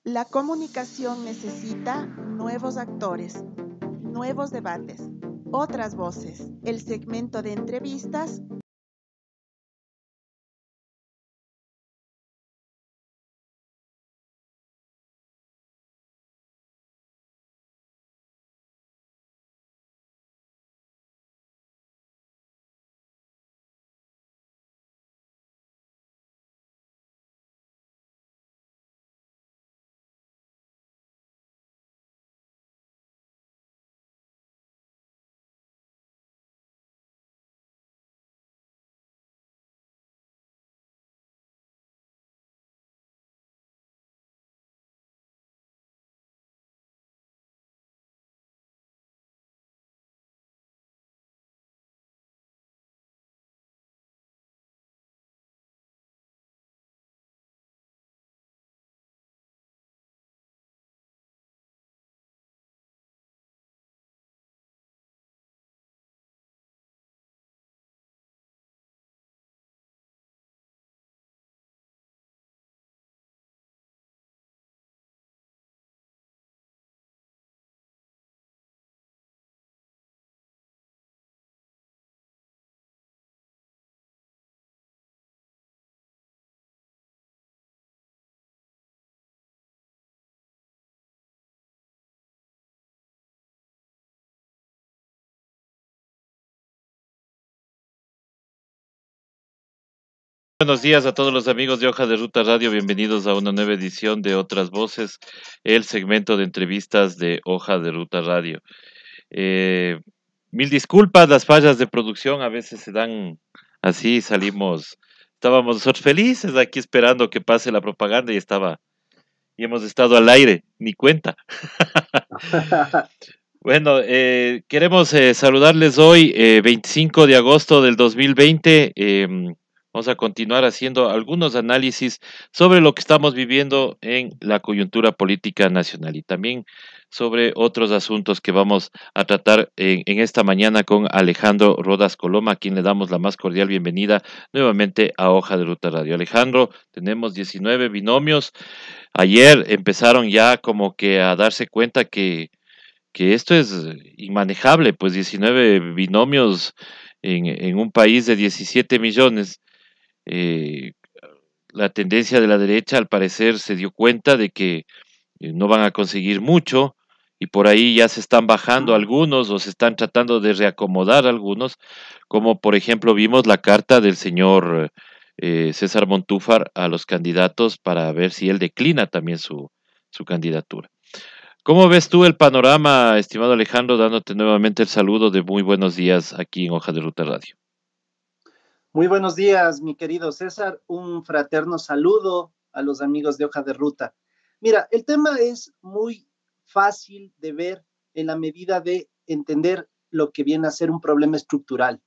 La comunicación necesita nuevos actores, nuevos debates, otras voces. El segmento de entrevistas. Buenos días a todos los amigos de Hoja de Ruta Radio, bienvenidos a una nueva edición de Otras Voces, el segmento de entrevistas de Hoja de Ruta Radio. Eh, Mil disculpas, las fallas de producción a veces se dan así, estábamos nosotros felices aquí esperando que pase la propaganda y hemos estado al aire, ni cuenta. Bueno, queremos saludarles hoy, 25 de agosto del 2020. Vamos a continuar haciendo algunos análisis sobre lo que estamos viviendo en la coyuntura política nacional y también sobre otros asuntos que vamos a tratar en esta mañana con Alejandro Rodas Coloma, a quien le damos la más cordial bienvenida nuevamente a Hoja de Ruta Radio. Alejandro, tenemos 19 binomios. Ayer empezaron ya como que a darse cuenta que esto es inmanejable, pues 19 binomios en un país de 17 millones. eh, la tendencia de la derecha al parecer se dio cuenta de que no van a conseguir mucho y por ahí ya se están bajando algunos o se están tratando de reacomodar algunos, como por ejemplo vimos la carta del señor César Montúfar a los candidatos para ver si él declina también su candidatura. ¿Cómo ves tú el panorama, estimado Alejandro, dándote nuevamente el saludo de muy buenos días aquí en Hoja de Ruta Radio? Muy buenos días, mi querido César. Un fraterno saludo a los amigos de Hoja de Ruta. Mira, el tema es muy fácil de ver en la medida de entender lo que viene a ser un problema estructural.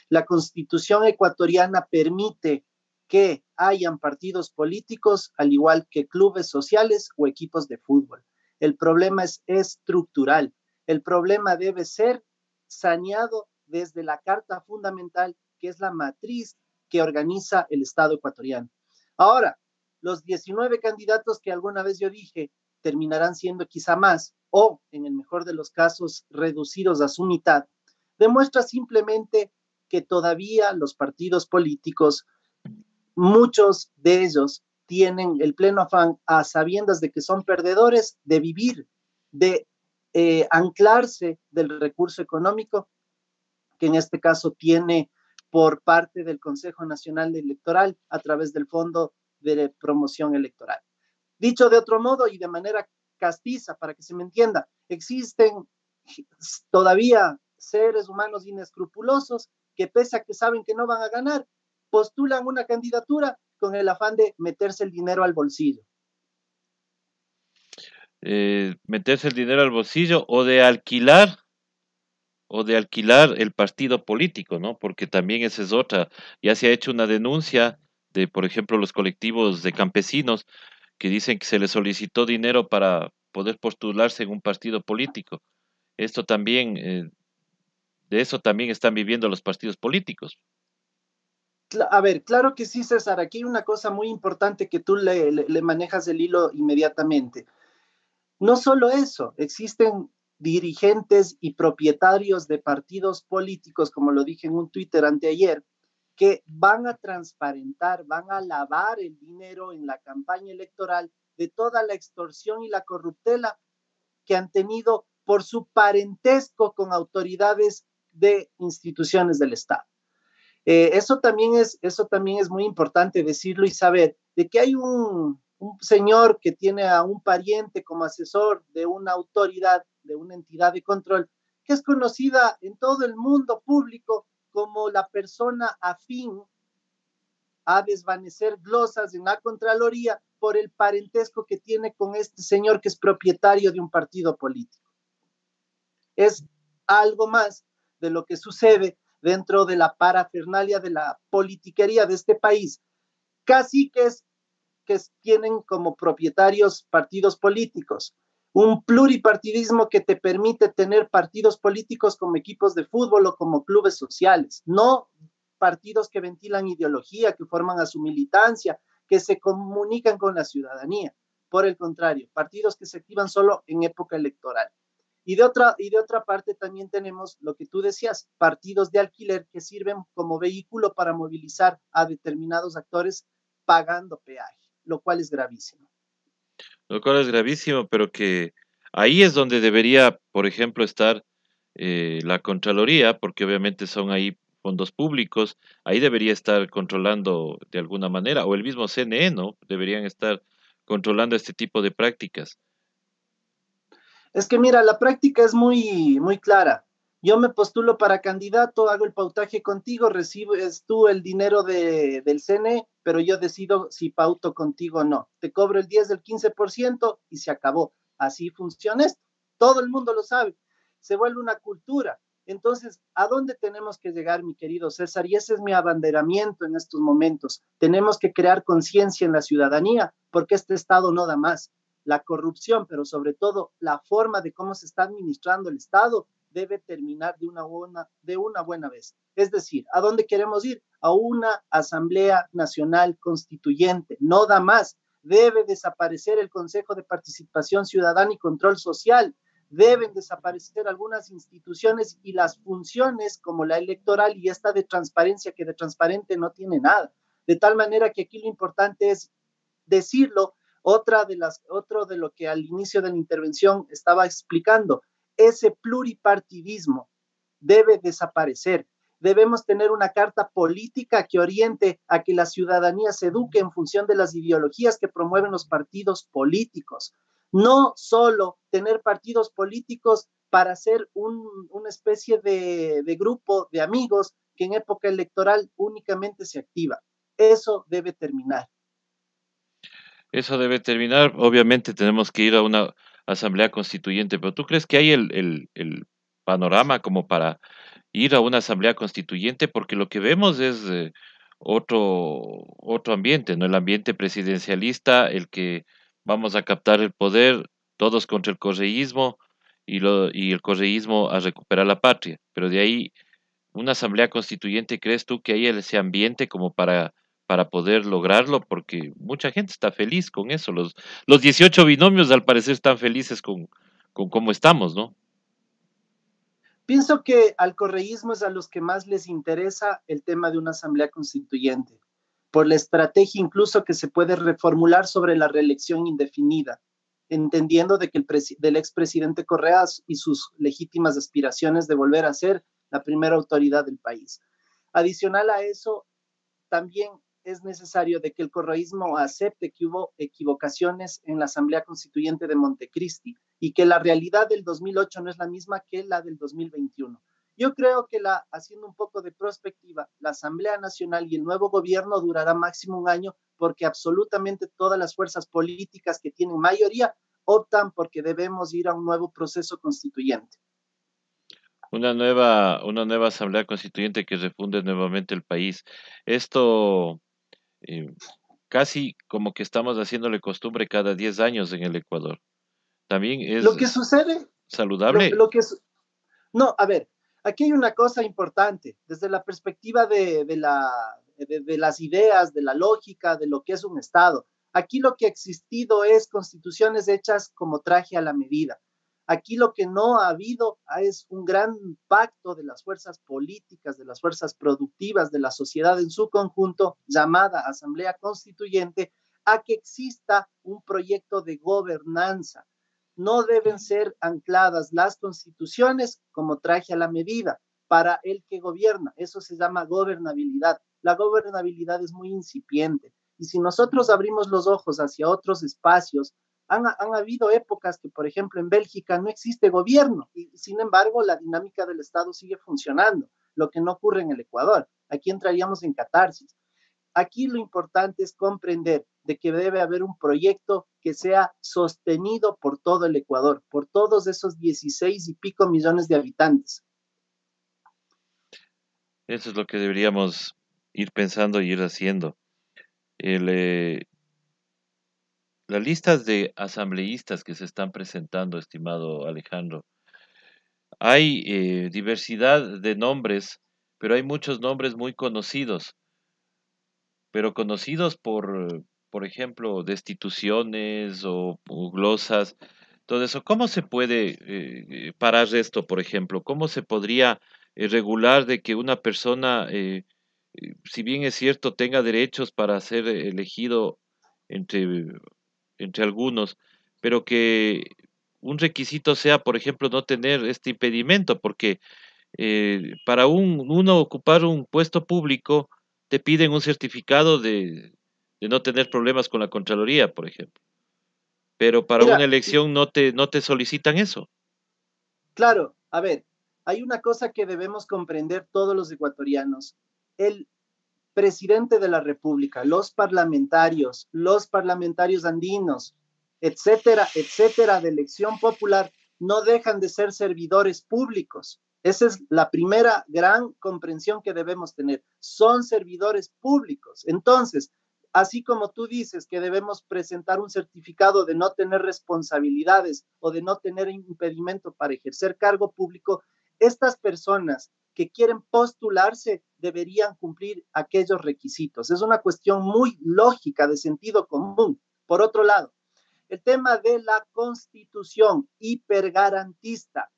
La Constitución ecuatoriana permite que hayan partidos políticos, al igual que clubes sociales o equipos de fútbol. El problema es estructural. El problema debe ser saneado desde la Carta Fundamental, que es la matriz que organiza el Estado ecuatoriano. Ahora, los 19 candidatos que alguna vez yo dije terminarán siendo quizá más o, en el mejor de los casos, reducidos a su mitad, demuestra simplemente que todavía los partidos políticos, muchos de ellos tienen el pleno afán, a sabiendas de que son perdedores, de vivir, de anclarse del recurso económico, que en este caso tiene por parte del Consejo Nacional Electoral a través del Fondo de Promoción Electoral. Dicho de otro modo y de manera castiza, para que se me entienda, existen todavía seres humanos inescrupulosos que pese a que saben que no van a ganar, postulan una candidatura con el afán de meterse el dinero al bolsillo. Meterse el dinero al bolsillo o de alquilar el partido político, ¿no? Porque también esa es otra. Ya se ha hecho una denuncia de, por ejemplo, los colectivos de campesinos que dicen que se les solicitó dinero para poder postularse en un partido político. Esto también, de eso también están viviendo los partidos políticos. A ver, claro que sí, César. Aquí hay una cosa muy importante que tú le manejas el hilo inmediatamente. No solo eso, existen dirigentes y propietarios de partidos políticos, como lo dije en un Twitter anteayer, que van a transparentar, van a lavar el dinero en la campaña electoral de toda la extorsión y la corruptela que han tenido por su parentesco con autoridades de instituciones del Estado. Eso también es muy importante decirlo y saber de que hay un señor que tiene a un pariente como asesor de una autoridad, de una entidad de control, que es conocida en todo el mundo público como la persona afín a desvanecer glosas en la Contraloría por el parentesco que tiene con este señor que es propietario de un partido político. Es algo más de lo que sucede dentro de la parafernalia de la politiquería de este país. Caciques que tienen como propietarios partidos políticos, un pluripartidismo que te permite tener partidos políticos como equipos de fútbol o como clubes sociales, no partidos que ventilan ideología, que forman a su militancia, que se comunican con la ciudadanía. Por el contrario, partidos que se activan solo en época electoral. Y de otra parte también tenemos lo que tú decías, partidos de alquiler que sirven como vehículo para movilizar a determinados actores pagando peaje, lo cual es gravísimo. Lo cual es gravísimo, pero que ahí es donde debería, por ejemplo, estar la Contraloría, porque obviamente son ahí fondos públicos, ahí debería estar controlando de alguna manera, o el mismo CNE, ¿no? Deberían estar controlando este tipo de prácticas. Es que mira, la práctica es muy clara. Yo me postulo para candidato, hago el pautaje contigo, recibes tú el dinero del CNE, pero yo decido si pauto contigo o no. Te cobro el 10, del 15% y se acabó. Así funciona esto. Todo el mundo lo sabe. Se vuelve una cultura. Entonces, ¿a dónde tenemos que llegar, mi querido César? Y ese es mi abanderamiento en estos momentos. Tenemos que crear conciencia en la ciudadanía porque este Estado no da más. La corrupción, pero sobre todo la forma de cómo se está administrando el Estado, debe terminar de una buena vez. Es decir, ¿a dónde queremos ir? A una Asamblea Nacional Constituyente. No da más. Debe desaparecer el Consejo de Participación Ciudadana y Control Social. Deben desaparecer algunas instituciones y las funciones como la electoral y esta de transparencia, que de transparente no tiene nada. De tal manera que aquí lo importante es decirlo. Otro de lo que al inicio de la intervención estaba explicando, ese pluripartidismo debe desaparecer. Debemos tener una carta política que oriente a que la ciudadanía se eduque en función de las ideologías que promueven los partidos políticos. No solo tener partidos políticos para ser una especie de grupo de amigos que en época electoral únicamente se activa. Eso debe terminar. Eso debe terminar. Obviamente tenemos que ir a una asamblea constituyente, pero ¿tú crees que hay el panorama como para ir a una asamblea constituyente? Porque lo que vemos es otro ambiente, ¿no? El ambiente presidencialista, el que vamos a captar el poder, todos contra el correísmo y el correísmo a recuperar la patria. Pero de ahí, una asamblea constituyente, ¿crees tú que hay ese ambiente como para poder lograrlo? Porque mucha gente está feliz con eso. Los 18 binomios al parecer están felices con cómo estamos, ¿no? Pienso que al correísmo es a los que más les interesa el tema de una asamblea constituyente, por la estrategia incluso que se puede reformular sobre la reelección indefinida, entendiendo de que del expresidente Correa y sus legítimas aspiraciones de volver a ser la primera autoridad del país. Adicional a eso, también es necesario de que el correísmo acepte que hubo equivocaciones en la Asamblea Constituyente de Montecristi y que la realidad del 2008 no es la misma que la del 2021. Yo creo que haciendo un poco de prospectiva, la Asamblea Nacional y el nuevo gobierno durará máximo un año porque absolutamente todas las fuerzas políticas que tienen mayoría optan porque debemos ir a un nuevo proceso constituyente. Una nueva asamblea constituyente que refunde nuevamente el país. Esto eh, casi como que estamos haciéndole costumbre cada 10 años en el Ecuador. También Lo es que sucede, saludable. lo que no, a ver, aquí hay una cosa importante desde la perspectiva de las ideas, de la lógica, de lo que es un Estado. Aquí lo que ha existido es constituciones hechas como traje a la medida. Aquí lo que no ha habido es un gran pacto de las fuerzas políticas, de las fuerzas productivas, de la sociedad en su conjunto, llamada Asamblea Constituyente, a que exista un proyecto de gobernanza. No deben ser ancladas las constituciones como traje a la medida para el que gobierna. Eso se llama gobernabilidad. La gobernabilidad es muy incipiente. Y si nosotros abrimos los ojos hacia otros espacios, han habido épocas que, por ejemplo, en Bélgica no existe gobierno y, sin embargo, la dinámica del Estado sigue funcionando, lo que no ocurre en el Ecuador. Aquí entraríamos en catarsis. Aquí lo importante es comprender de que debe haber un proyecto que sea sostenido por todo el Ecuador, por todos esos 16 y pico millones de habitantes. Eso es lo que deberíamos ir pensando y ir haciendo. El, las listas de asambleístas que se están presentando, estimado Alejandro, hay diversidad de nombres, pero hay muchos nombres muy conocidos, pero conocidos por ejemplo, destituciones o glosas, todo eso. ¿Cómo se puede parar esto, por ejemplo? ¿Cómo se podría regular de que una persona, si bien es cierto, tenga derechos para ser elegido entre, entre algunos, pero que un requisito sea, por ejemplo, no tener este impedimento, porque para uno ocupar un puesto público, te piden un certificado de no tener problemas con la Contraloría, por ejemplo. Pero para una Mira, elección no te solicitan eso. claro, a ver, hay una cosa que debemos comprender todos los ecuatorianos. El presidente de la República, los parlamentarios andinos, etcétera, etcétera, de elección popular, no dejan de ser servidores públicos. Esa es la primera gran comprensión que debemos tener. Son servidores públicos. Entonces, así como tú dices que debemos presentar un certificado de no tener responsabilidades o de no tener impedimento para ejercer cargo público, estas personas que quieren postularse deberían cumplir aquellos requisitos. Es una cuestión muy lógica, de sentido común. Por otro lado, el tema de la constitución hipergarantista,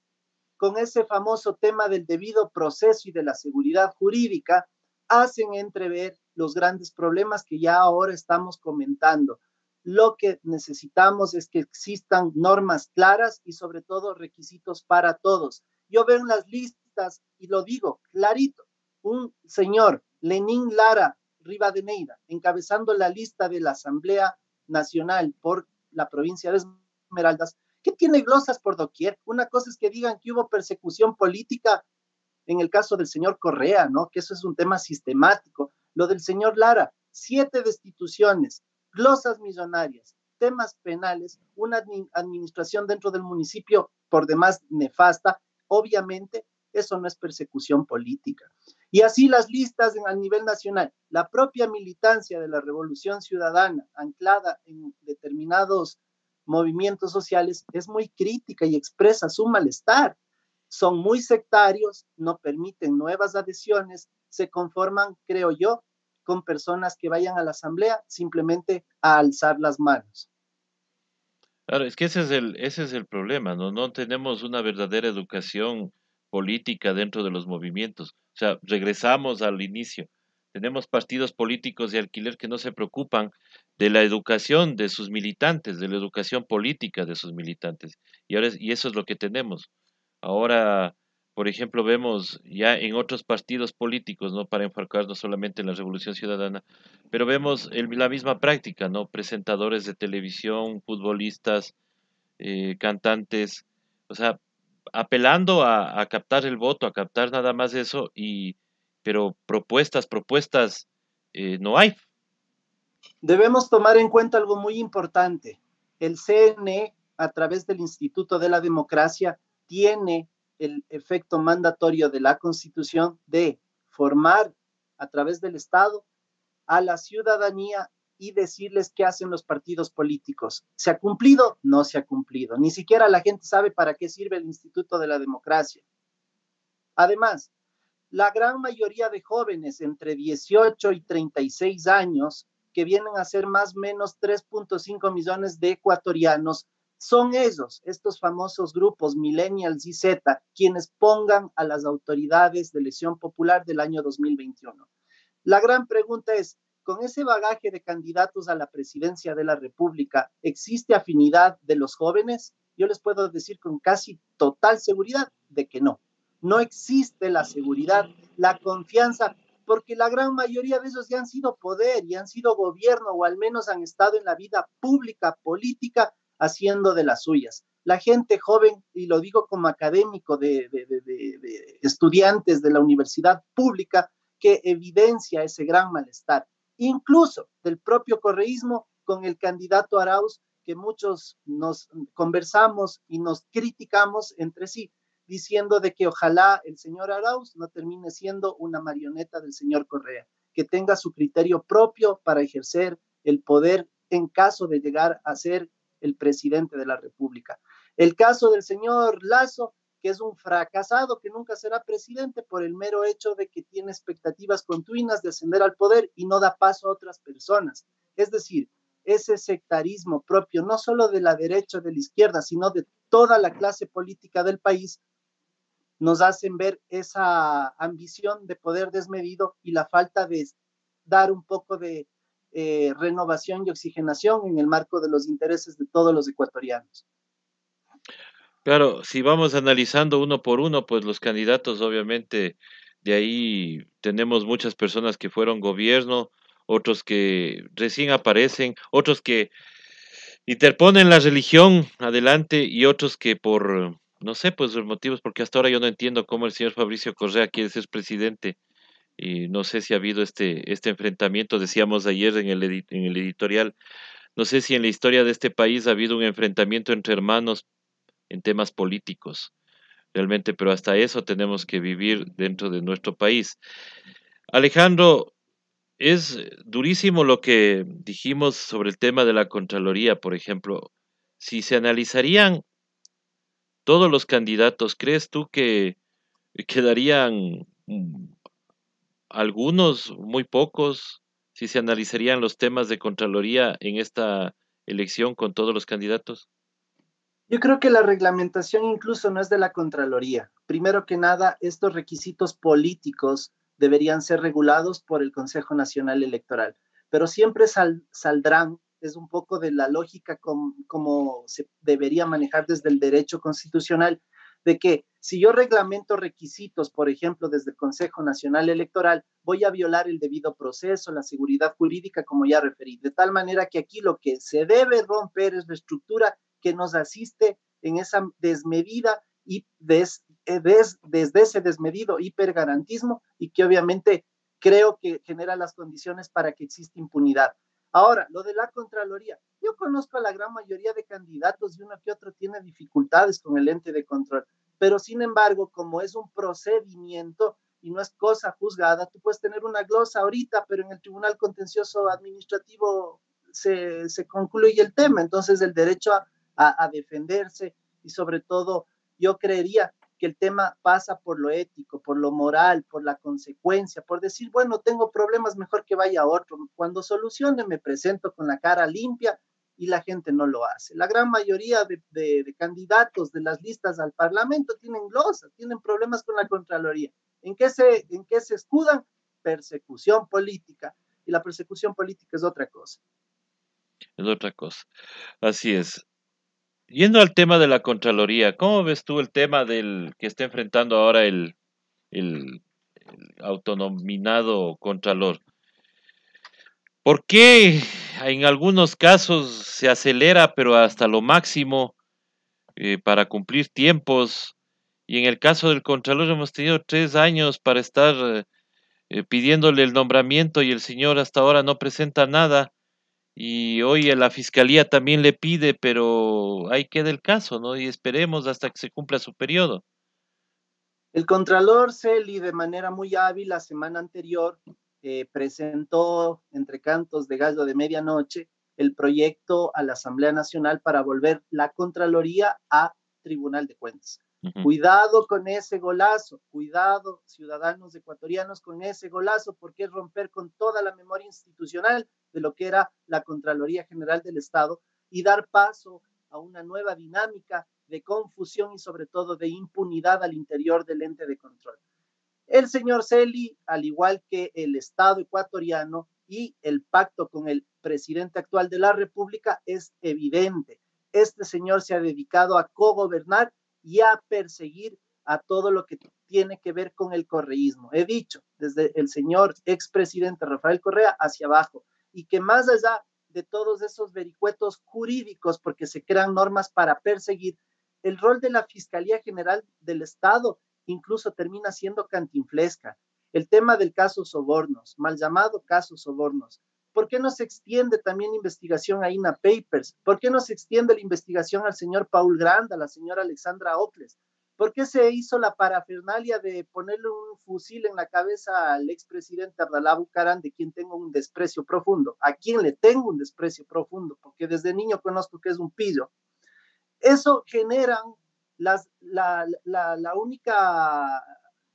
con ese famoso tema del debido proceso y de la seguridad jurídica, hacen entrever los grandes problemas que ya ahora estamos comentando. Lo que necesitamos es que existan normas claras y sobre todo requisitos para todos. Yo veo en las listas, y lo digo clarito, un señor, Lenín Lara Rivadeneira, encabezando la lista de la Asamblea Nacional por la provincia de Esmeraldas, que tiene glosas por doquier. Una cosa es que digan que hubo persecución política en el caso del señor Correa, ¿no? Que eso es un tema sistemático. Lo del señor Lara, 7 destituciones, glosas millonarias, temas penales, una administración dentro del municipio por demás nefasta. Obviamente, eso no es persecución política. Y así las listas a nivel nacional. La propia militancia de la Revolución Ciudadana, anclada en determinados movimientos sociales, es muy crítica y expresa su malestar. Son muy sectarios, no permiten nuevas adhesiones, se conforman, creo yo, con personas que vayan a la asamblea simplemente a alzar las manos. Claro, es que ese es el problema, ¿no? No tenemos una verdadera educación política dentro de los movimientos. O sea, regresamos al inicio. Tenemos partidos políticos de alquiler que no se preocupan de la educación de sus militantes, de la educación política de sus militantes. Y eso es lo que tenemos. Ahora, por ejemplo, vemos ya en otros partidos políticos, ¿no? Para enfocarnos solamente en la Revolución Ciudadana, pero vemos la misma práctica, ¿no? Presentadores de televisión, futbolistas, cantantes, o sea, apelando a captar el voto, a captar nada más eso, pero propuestas, no hay. Debemos tomar en cuenta algo muy importante. El CNE, a través del Instituto de la Democracia, tiene el efecto mandatorio de la Constitución de formar a través del Estado a la ciudadanía y decirles qué hacen los partidos políticos. ¿Se ha cumplido? No se ha cumplido. Ni siquiera la gente sabe para qué sirve el Instituto de la Democracia. Además, la gran mayoría de jóvenes entre 18 y 36 años, que vienen a ser más o menos 3.5 millones de ecuatorianos, son ellos, estos famosos grupos Millennials y Z, quienes pongan a las autoridades de elección popular del año 2021. La gran pregunta es, con ese bagaje de candidatos a la presidencia de la República, ¿existe afinidad de los jóvenes? Yo les puedo decir con casi total seguridad de que no. No existe la seguridad, la confianza, porque la gran mayoría de ellos ya han sido poder y han sido gobierno o al menos han estado en la vida pública, política, haciendo de las suyas. La gente joven, y lo digo como académico de estudiantes de la universidad pública, que evidencia ese gran malestar, incluso del propio correísmo con el candidato Arauz, que muchos nos conversamos y nos criticamos entre sí, diciendo de que ojalá el señor Arauz no termine siendo una marioneta del señor Correa, que tenga su criterio propio para ejercer el poder en caso de llegar a ser el presidente de la República. El caso del señor Lazo, que es un fracasado que nunca será presidente por el mero hecho de que tiene expectativas continuas de ascender al poder y no da paso a otras personas. Es decir, ese sectarismo propio no solo de la derecha o de la izquierda, sino de toda la clase política del país, nos hacen ver esa ambición de poder desmedido y la falta de dar un poco de renovación y oxigenación en el marco de los intereses de todos los ecuatorianos. Claro, si vamos analizando uno por uno, pues los candidatos, obviamente, de ahí tenemos muchas personas que fueron gobierno, otros que recién aparecen, otros que interponen la religión adelante y otros que por, no sé, pues los motivos, porque hasta ahora yo no entiendo cómo el señor Fabricio Correa quiere ser presidente y no sé si ha habido este enfrentamiento, decíamos ayer en el editorial, no sé si en la historia de este país ha habido un enfrentamiento entre hermanos en temas políticos, realmente, pero hasta eso tenemos que vivir dentro de nuestro país. Alejandro, es durísimo lo que dijimos sobre el tema de la Contraloría, por ejemplo. Si se analizarían todos los candidatos, ¿crees tú que quedarían algunos, muy pocos, si se analizarían los temas de Contraloría en esta elección con todos los candidatos? Yo creo que la reglamentación incluso no es de la Contraloría. Primero que nada, estos requisitos políticos deberían ser regulados por el Consejo Nacional Electoral, pero siempre saldrán, es un poco de la lógica como se debería manejar desde el derecho constitucional, de que si yo reglamento requisitos, por ejemplo, desde el Consejo Nacional Electoral, voy a violar el debido proceso, la seguridad jurídica, como ya referí, de tal manera que aquí lo que se debe romper es la estructura que nos asiste en esa desmedida y desde ese desmedido hipergarantismo y que obviamente creo que genera las condiciones para que exista impunidad. Ahora, lo de la Contraloría. Yo conozco a la gran mayoría de candidatos y uno que otro tiene dificultades con el ente de control, pero sin embargo, como es un procedimiento y no es cosa juzgada, tú puedes tener una glosa ahorita, pero en el Tribunal Contencioso Administrativo se concluye el tema. Entonces, el derecho a defenderse y sobre todo yo creería que el tema pasa por lo ético, por lo moral, por la consecuencia, por decir, bueno, tengo problemas, mejor que vaya a otro. Cuando solucione me presento con la cara limpia y la gente no lo hace. La gran mayoría de candidatos de las listas al Parlamento tienen glosas, tienen problemas con la Contraloría. ¿En qué se escudan? Persecución política. Y la persecución política es otra cosa. Es otra cosa. Así es. Yendo al tema de la Contraloría, ¿cómo ves tú el tema del que está enfrentando ahora el autonominado Contralor? ¿Por qué en algunos casos se acelera, pero hasta lo máximo para cumplir tiempos? Y en el caso del Contralor hemos tenido 3 años para estar pidiéndole el nombramiento y el señor hasta ahora no presenta nada. Y hoy la fiscalía también le pide, pero ahí queda el caso, ¿no? Y esperemos hasta que se cumpla su periodo. El Contralor Celi, de manera muy hábil, la semana anterior presentó, entre cantos de gallo de medianoche, el proyecto a la Asamblea Nacional para volver la Contraloría a Tribunal de Cuentas. Ujú. Cuidado con ese golazo, cuidado, ciudadanos ecuatorianos, con ese golazo, porque es romper con toda la memoria institucional de lo que era la Contraloría General del Estado y dar paso a una nueva dinámica de confusión y sobre todo de impunidad al interior del ente de control. El señor Celi, al igual que el Estado ecuatoriano y el pacto con el presidente actual de la República, es evidente. Este señor se ha dedicado a cogobernar y a perseguir a todo lo que tiene que ver con el correísmo. He dicho, desde el señor expresidente Rafael Correa hacia abajo, y que más allá de todos esos vericuetos jurídicos, porque se crean normas para perseguir, el rol de la Fiscalía General del Estado incluso termina siendo cantinflesca. El tema del caso Sobornos, mal llamado caso Sobornos. ¿Por qué no se extiende también la investigación a INA Papers? ¿Por qué no se extiende la investigación al señor Paul Granda, a la señora Alexandra Ocles? ¿Por qué se hizo la parafernalia de ponerle un fusil en la cabeza al expresidente Abdalá Bucaram, de quien tengo un desprecio profundo? ¿A quien le tengo un desprecio profundo? Porque desde niño conozco que es un pillo. Eso genera la única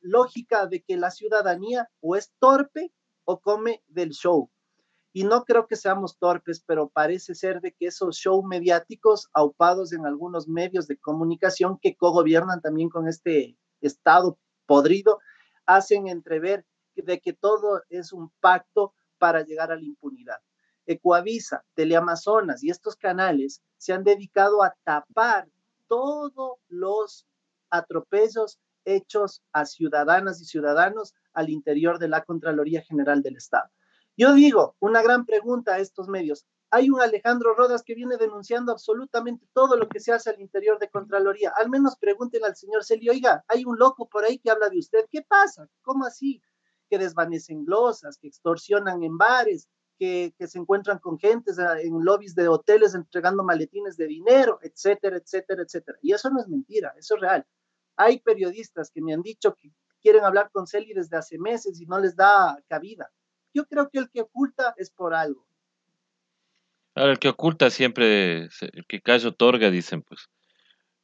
lógica de que la ciudadanía o es torpe o come del show. Y no creo que seamos torpes, pero parece ser de que esos shows mediáticos aupados en algunos medios de comunicación que cogobiernan también con este Estado podrido, hacen entrever de que todo es un pacto para llegar a la impunidad. Ecoavisa, Teleamazonas y estos canales se han dedicado a tapar todos los atropellos hechos a ciudadanas y ciudadanos al interior de la Contraloría General del Estado. Yo digo, una gran pregunta a estos medios. Hay un Alejandro Rodas que viene denunciando absolutamente todo lo que se hace al interior de Contraloría. Al menos pregúntenle al señor Celi, oiga, hay un loco por ahí que habla de usted. ¿Qué pasa? ¿Cómo así? Que desvanecen glosas, que extorsionan en bares, que se encuentran con gentes en lobbies de hoteles entregando maletines de dinero, etcétera, etcétera, etcétera. Y eso no es mentira, eso es real. Hay periodistas que me han dicho que quieren hablar con Celi desde hace meses y no les da cabida. Yo creo que el que oculta es por algo. Ahora, el que oculta siempre, el que calla otorga, dicen, pues. Así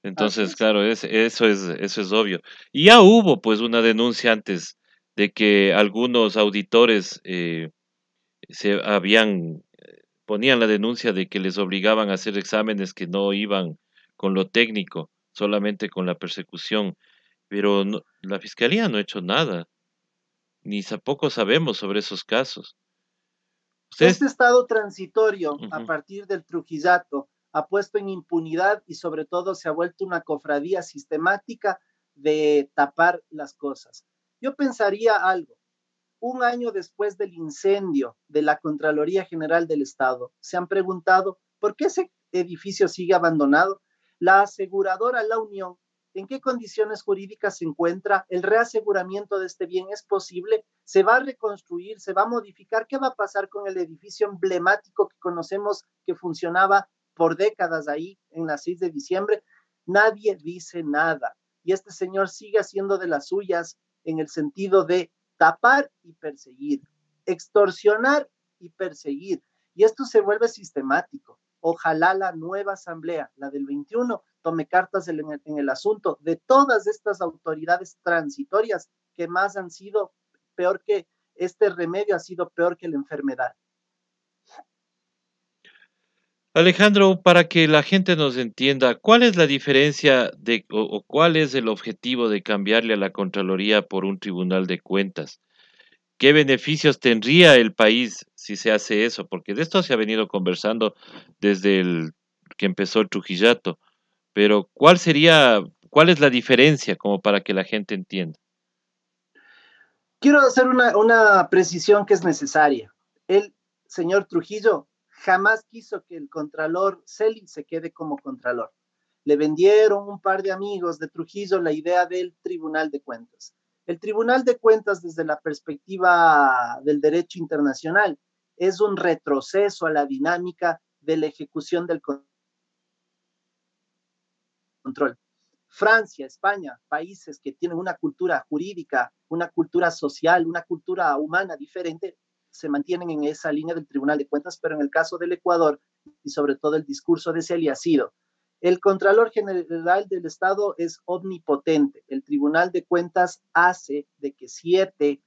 Entonces, es. claro, eso es obvio. Y ya hubo, pues, una denuncia antes de que algunos auditores ponían la denuncia de que les obligaban a hacer exámenes que no iban con lo técnico, solamente con la persecución. Pero la fiscalía no ha hecho nada, ni tampoco sabemos sobre esos casos. Este Ustedes, estado transitorio a ujú. partir del Trujillato ha puesto en impunidad y sobre todo se ha vuelto una cofradía sistemática de tapar las cosas. Yo pensaría algo. Un año después del incendio de la Contraloría General del Estado, se han preguntado por qué ese edificio sigue abandonado. La aseguradora La Unión, ¿en qué condiciones jurídicas se encuentra? ¿El reaseguramiento de este bien es posible? ¿Se va a reconstruir? ¿Se va a modificar? ¿Qué va a pasar con el edificio emblemático que conocemos que funcionaba por décadas ahí en la 6 de diciembre? Nadie dice nada. Y este señor sigue haciendo de las suyas en el sentido de tapar y perseguir, extorsionar y perseguir. Y esto se vuelve sistemático. Ojalá la nueva asamblea, la del 21, tome cartas en el asunto de todas estas autoridades transitorias que más han sido peor que este remedio, ha sido peor que la enfermedad. Alejandro, para que la gente nos entienda, ¿cuál es la diferencia o cuál es el objetivo de cambiarle a la Contraloría por un Tribunal de Cuentas? ¿Qué beneficios tendría el país si se hace eso? Porque de esto se ha venido conversando desde el que empezó el Trujillato, pero cuál es la diferencia como para que la gente entienda? Quiero hacer una precisión que es necesaria. El señor Trujillo jamás quiso que el contralor Celi se quede como contralor. Le vendieron un par de amigos de Trujillo la idea del Tribunal de Cuentas. El Tribunal de Cuentas, desde la perspectiva del derecho internacional, es un retroceso a la dinámica de la ejecución del control. Francia, España, países que tienen una cultura jurídica, una cultura social, una cultura humana diferente, se mantienen en esa línea del Tribunal de Cuentas, pero en el caso del Ecuador y sobre todo el discurso de Celia ha sido, El Contralor General del Estado es omnipotente. El Tribunal de Cuentas hace de que 7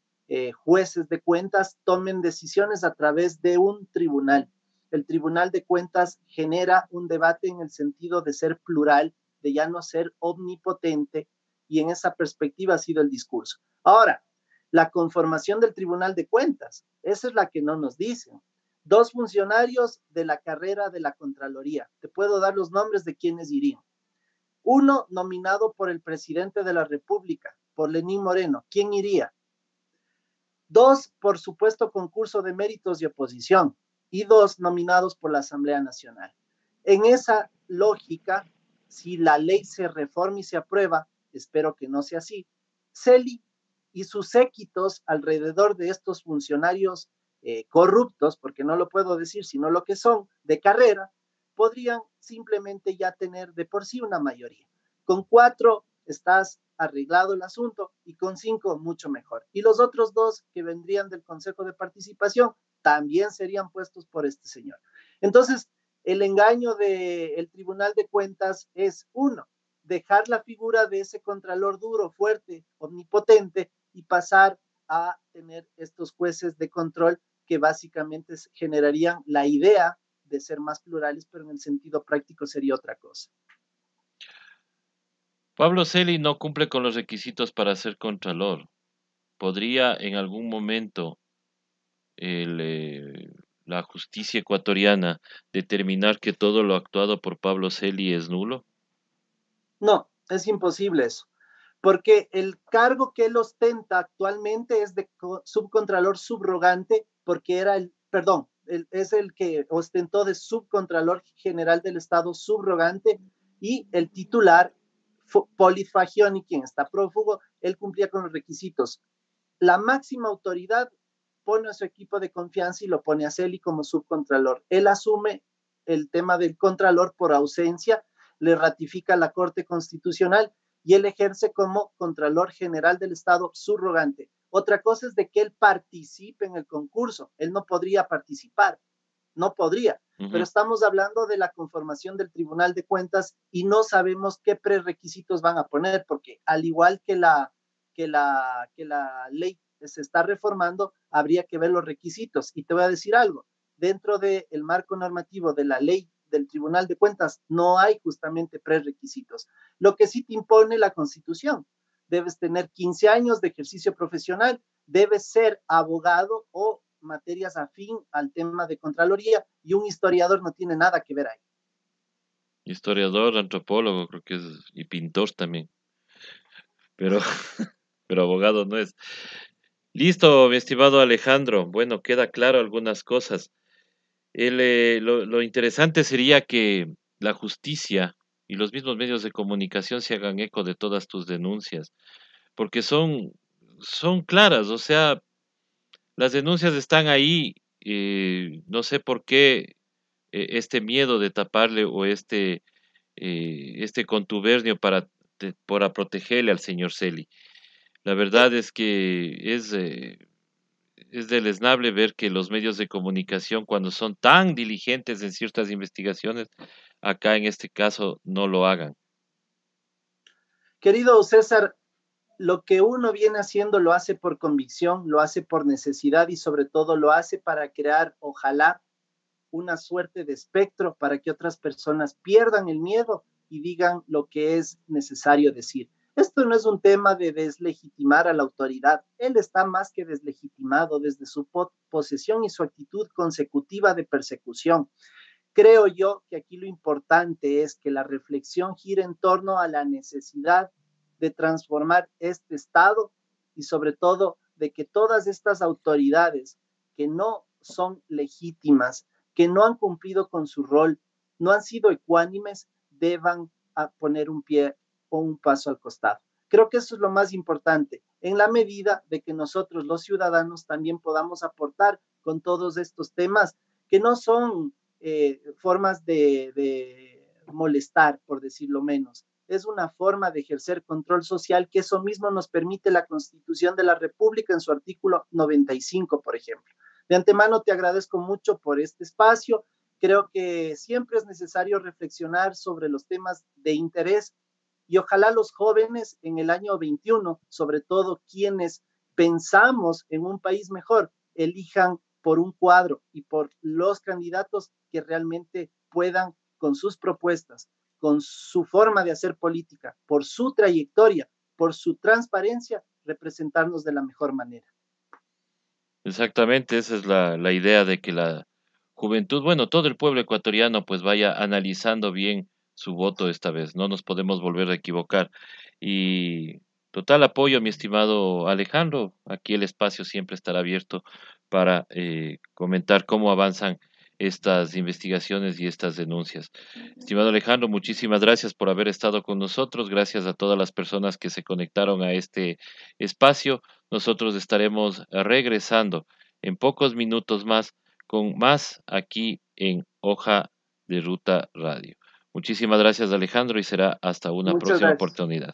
jueces de cuentas tomen decisiones a través de un tribunal. El Tribunal de Cuentas genera un debate en el sentido de ser plural, de ya no ser omnipotente, y en esa perspectiva ha sido el discurso. Ahora, la conformación del Tribunal de Cuentas, esa es la que no nos dicen. 2 funcionarios de la carrera de la Contraloría. Te puedo dar los nombres de quienes irían. 1 nominado por el presidente de la República, por Lenín Moreno. ¿Quién iría? 2, por supuesto, concurso de méritos y oposición. Y 2 nominados por la Asamblea Nacional. En esa lógica, si la ley se reforma y se aprueba, espero que no sea así, Celi y sus séquitos alrededor de estos funcionarios corruptos, porque no lo puedo decir sino lo que son, de carrera, podrían simplemente ya tener de por sí una mayoría. Con 4 estás arreglado el asunto y con 5 mucho mejor. Y los otros 2 que vendrían del Consejo de Participación también serían puestos por este señor. Entonces, el engaño del Tribunal de Cuentas es 1, dejar la figura de ese contralor duro, fuerte, omnipotente y pasar a tener estos jueces de control que básicamente generarían la idea de ser más plurales, pero en el sentido práctico sería otra cosa. Pablo Celi no cumple con los requisitos para ser contralor. ¿Podría en algún momento el, la justicia ecuatoriana determinar que todo lo actuado por Pablo Celi es nulo? No, es imposible eso, porque el cargo que él ostenta actualmente es de subcontralor subrogante, porque era es el que ostentó de subcontralor general del Estado subrogante, y el titular, Polit Fagioni, quien está prófugo, él cumplía con los requisitos. La máxima autoridad pone a su equipo de confianza y lo pone a Celi como subcontralor. Él asume el tema del contralor por ausencia, le ratifica la Corte Constitucional y él ejerce como Contralor General del Estado subrogante. Otra cosa es de que él participe en el concurso. Él no podría participar, no podría, pero estamos hablando de la conformación del Tribunal de Cuentas y no sabemos qué prerequisitos van a poner, porque al igual que la ley se está reformando, habría que ver los requisitos. Y te voy a decir algo, dentro del marco normativo de la ley del Tribunal de Cuentas no hay justamente prerequisitos. Lo que sí te impone la Constitución, debes tener 15 años de ejercicio profesional, debes ser abogado o materias afín al tema de Contraloría, y un historiador no tiene nada que ver ahí. Historiador, antropólogo, creo que es, y pintor también, pero, pero abogado no es. Listo, mi estimado Alejandro. Bueno, queda claro algunas cosas. Lo interesante sería que la justicia y los mismos medios de comunicación se hagan eco de todas tus denuncias, porque son claras, o sea, las denuncias están ahí, no sé por qué este miedo de taparle o este contubernio para protegerle al señor Celi. La verdad es que es deleznable ver que los medios de comunicación, cuando son tan diligentes en ciertas investigaciones, acá en este caso no lo hagan. Querido César, lo que uno viene haciendo lo hace por convicción, lo hace por necesidad y sobre todo lo hace para crear, ojalá, una suerte de espectro para que otras personas pierdan el miedo y digan lo que es necesario decir. Esto no es un tema de deslegitimar a la autoridad. Él está más que deslegitimado desde su posesión y su actitud consecutiva de persecución. Creo yo que aquí lo importante es que la reflexión gire en torno a la necesidad de transformar este Estado y sobre todo de que todas estas autoridades que no son legítimas, que no han cumplido con su rol, no han sido ecuánimes, deban poner un pie o un paso al costado. Creo que eso es lo más importante, en la medida de que nosotros los ciudadanos también podamos aportar con todos estos temas que no son formas de molestar, por decirlo menos. Es una forma de ejercer control social, que eso mismo nos permite la Constitución de la República en su artículo 95, por ejemplo. De antemano te agradezco mucho por este espacio. Creo que siempre es necesario reflexionar sobre los temas de interés y ojalá los jóvenes en el año 21, sobre todo quienes pensamos en un país mejor, elijan por un cuadro y por los candidatos que realmente puedan con sus propuestas, con su forma de hacer política, por su trayectoria, por su transparencia, representarnos de la mejor manera. Exactamente, esa es la idea de que la juventud, bueno, todo el pueblo ecuatoriano pues vaya analizando bien su voto esta vez, no nos podemos volver a equivocar. Y total apoyo, mi estimado Alejandro, aquí el espacio siempre estará abierto para comentar cómo avanzan estas investigaciones y estas denuncias. Estimado Alejandro, muchísimas gracias por haber estado con nosotros, gracias a todas las personas que se conectaron a este espacio. Nosotros estaremos regresando en pocos minutos más con más aquí en Hoja de Ruta Radio. Muchísimas gracias, Alejandro, y será hasta una Muchas próxima gracias. oportunidad.